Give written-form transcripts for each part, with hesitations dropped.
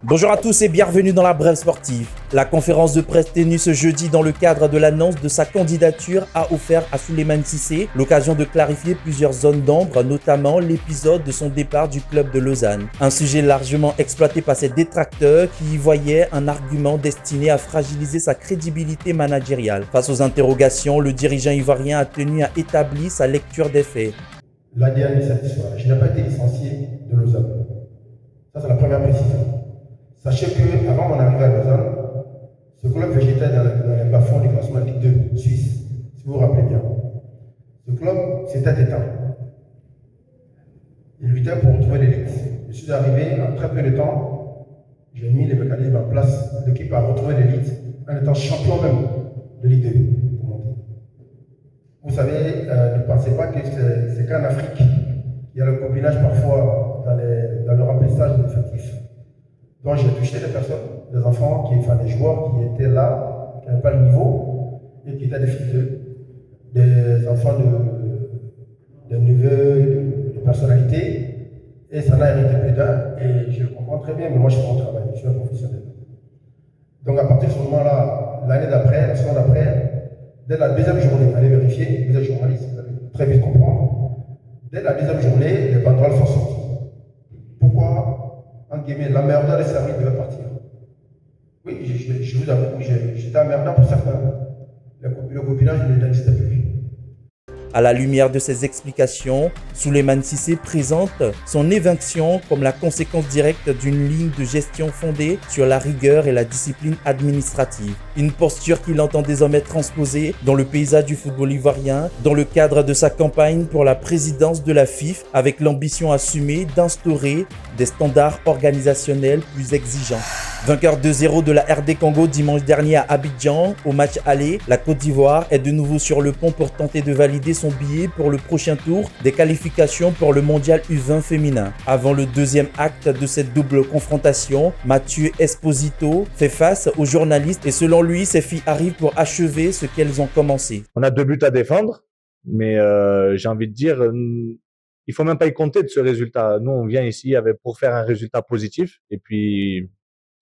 Bonjour à tous et bienvenue dans la Brève Sportive. La conférence de presse tenue ce jeudi dans le cadre de l'annonce de sa candidature a offert à Souleymane Cissé l'occasion de clarifier plusieurs zones d'ombre, notamment l'épisode de son départ du club de Lausanne. Un sujet largement exploité par ses détracteurs qui y voyaient un argument destiné à fragiliser sa crédibilité managériale. Face aux interrogations, le dirigeant ivoirien a tenu à établir sa lecture des faits. L'ADN est satisfait. Je n'ai pas été licencié de Lausanne. Ça, c'est la première précision. Sachez qu'avant mon arrivée à Lausanne, ce club végétait dans les bas-fonds du classement Ligue 2 Suisse, si vous vous rappelez bien. Ce club, c'était éteint. Il luttait pour retrouver l'élite. Je suis arrivé, en très peu de temps, j'ai mis les mécanismes en place. L'équipe a retrouvé l'élite en étant champion même de Ligue 2. Vous savez, ne pensez pas que c'est qu'en Afrique qu'il y a le copinage parfois dans le remplissage des effectifs. Donc j'ai touché des personnes, des enfants, des joueurs qui étaient là, qui n'avaient pas le niveau et qui étaient des filles des enfants de neveux, de personnalités. Et ça n'a hérité plus d'un. Et je le comprends très bien, mais moi je fais mon travail, je suis un professionnel. Donc à partir de ce moment-là, l'année d'après, la semaine d'après, dès la deuxième journée, allez vérifier, vous êtes journaliste, vous allez très vite comprendre. Dès la deuxième journée, les banderoles sont sorties. Pourquoi, en guillemets, l'emmerdeur des services devait partir? Oui, je vous avoue, j'étais emmerdeur pour certains. Le copinage n'existait plus. À la lumière de ces explications, Souleymane Cissé présente son éviction comme la conséquence directe d'une ligne de gestion fondée sur la rigueur et la discipline administrative. Une posture qu'il entend désormais transposer dans le paysage du football ivoirien dans le cadre de sa campagne pour la présidence de la FIFA avec l'ambition assumée d'instaurer des standards organisationnels plus exigeants. Vainqueur 2-0 de la RD Congo dimanche dernier à Abidjan, au match aller, la Côte d'Ivoire est de nouveau sur le pont pour tenter de valider son billet pour le prochain tour des qualifications pour le mondial U20 féminin. Avant le deuxième acte de cette double confrontation, Mathieu Esposito fait face aux journalistes et selon lui, ces filles arrivent pour achever ce qu'elles ont commencé. On a 2 buts à défendre, mais j'ai envie de dire, il faut même pas y compter de ce résultat. Nous, on vient ici pour faire un résultat positif et puis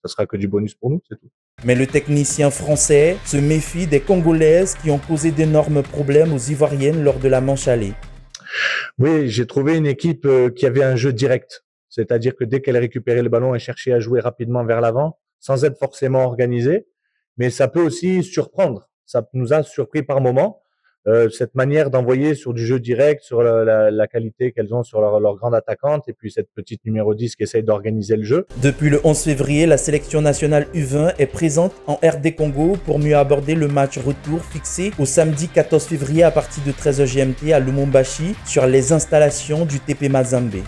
ça sera que du bonus pour nous, c'est tout. Mais le technicien français se méfie des Congolaises qui ont causé d'énormes problèmes aux Ivoiriennes lors de la manche aller. Oui, j'ai trouvé une équipe qui avait un jeu direct. C'est-à-dire que dès qu'elle récupérait le ballon, elle cherchait à jouer rapidement vers l'avant, sans être forcément organisée. Mais ça peut aussi surprendre. Ça nous a surpris par moments. Cette manière d'envoyer sur du jeu direct, sur la qualité qu'elles ont sur leur grande attaquante et puis cette petite numéro 10 qui essaye d'organiser le jeu. Depuis le 11 février, la sélection nationale U20 est présente en RD Congo pour mieux aborder le match retour fixé au samedi 14 février à partir de 13h GMT à Lumumbashi sur les installations du TP Mazembe.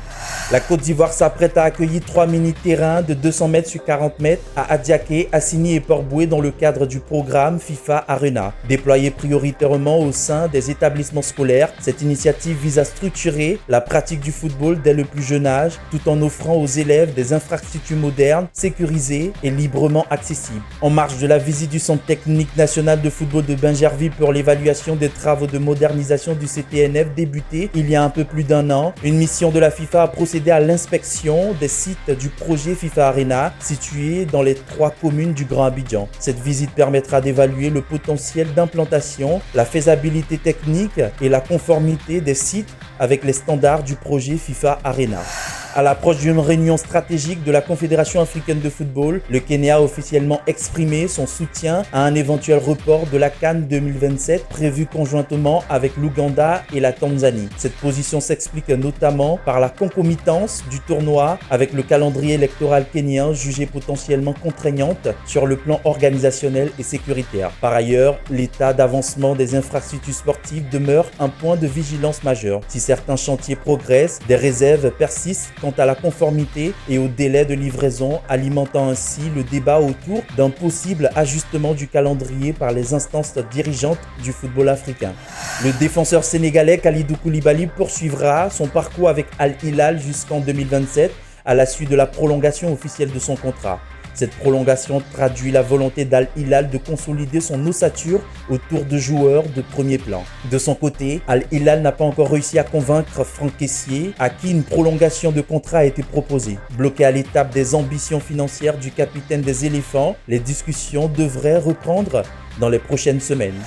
La Côte d'Ivoire s'apprête à accueillir 3 mini-terrains de 200 mètres sur 40 mètres à Adiaké, Assini et Port-Boué dans le cadre du programme FIFA Arena. Déployé prioritairement au sein des établissements scolaires, cette initiative vise à structurer la pratique du football dès le plus jeune âge, tout en offrant aux élèves des infrastructures modernes, sécurisées et librement accessibles. En marge de la visite du Centre technique national de football de Bingerville pour l'évaluation des travaux de modernisation du CTNF débuté il y a un peu plus d'un an, une mission de la FIFA a procédé à l'inspection des sites du projet FIFA Arena situé dans les 3 communes du Grand Abidjan. Cette visite permettra d'évaluer le potentiel d'implantation, la faisabilité technique et la conformité des sites avec les standards du projet FIFA Arena. À l'approche d'une réunion stratégique de la Confédération africaine de football, le Kenya a officiellement exprimé son soutien à un éventuel report de la CAN 2027 prévu conjointement avec l'Ouganda et la Tanzanie. Cette position s'explique notamment par la concomitance du tournoi avec le calendrier électoral kenyan jugé potentiellement contraignante sur le plan organisationnel et sécuritaire. Par ailleurs, l'état d'avancement des infrastructures sportives demeure un point de vigilance majeur. Si certains chantiers progressent, des réserves persistent quant à la conformité et au délai de livraison, alimentant ainsi le débat autour d'un possible ajustement du calendrier par les instances dirigeantes du football africain. Le défenseur sénégalais Kalidou Koulibaly poursuivra son parcours avec Al Hilal jusqu'en 2027 à la suite de la prolongation officielle de son contrat. Cette prolongation traduit la volonté d'Al Hilal de consolider son ossature autour de joueurs de premier plan. De son côté, Al Hilal n'a pas encore réussi à convaincre Franck Kessié, à qui une prolongation de contrat a été proposée. Bloqué à l'étape des ambitions financières du capitaine des éléphants, les discussions devraient reprendre dans les prochaines semaines.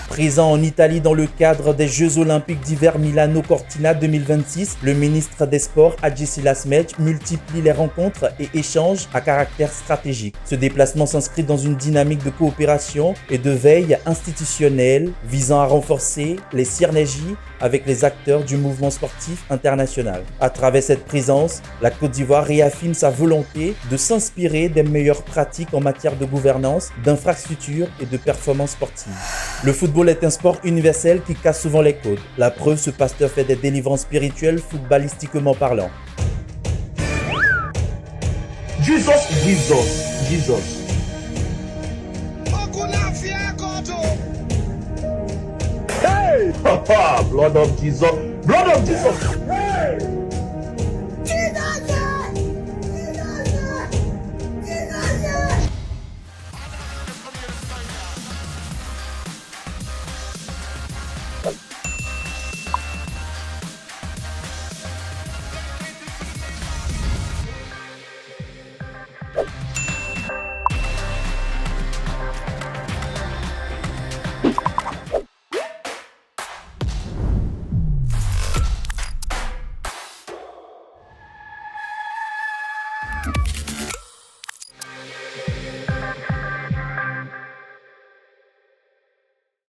Présent en Italie dans le cadre des Jeux Olympiques d'hiver Milano-Cortina 2026, le ministre des Sports, Hadji Silasmej, multiplie les rencontres et échanges à caractère stratégique. Ce déplacement s'inscrit dans une dynamique de coopération et de veille institutionnelle visant à renforcer les synergies avec les acteurs du mouvement sportif international. À travers cette présence, la Côte d'Ivoire réaffirme sa volonté de s'inspirer des meilleures pratiques en matière de gouvernance, d'infrastructure et de performance sportive. Le football est un sport universel qui casse souvent les codes. La preuve, ce pasteur fait des délivrances spirituelles footballistiquement parlant. Jesus. Hey! Blood of Jesus. Blood of Jesus. Hey!